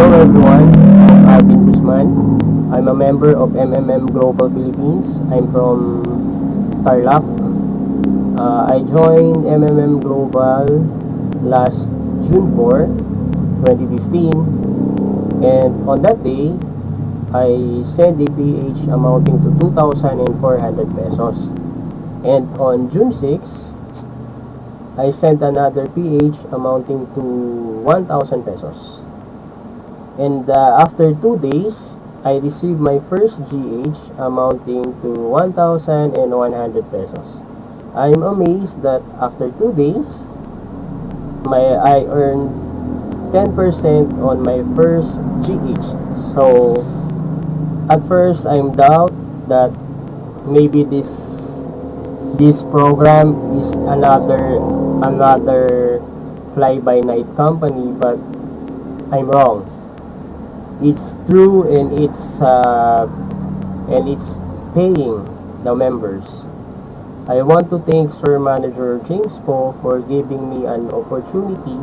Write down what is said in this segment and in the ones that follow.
Hello everyone, I'm Alvin Guzman. I'm a member of Global Philippines. I'm from Tarlac. I joined Global last June 4, 2015, and on that day, I sent a PH amounting to 2,400 pesos. And on June 6, I sent another PH amounting to 1,000 pesos. And after 2 days, I received my first GH amounting to 1,100 pesos. I'm amazed that after 2 days, I earned 10% on my first GH. So at first, I'm doubt that maybe this program is another fly by night company, but I'm wrong. It's true, and it's paying the members. I want to thank Sir Manager James Po for giving me an opportunity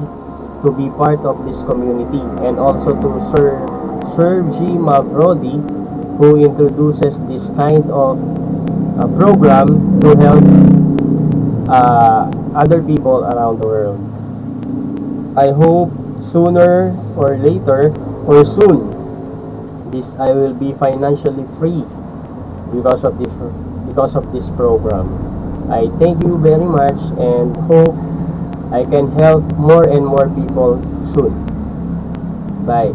to be part of this community, and also to Sir G. Mavrodi, who introduces this kind of program to help other people around the world. I hope sooner or later or soon I will be financially free because of this program. I thank you very much and hope I can help more and more people soon. Bye.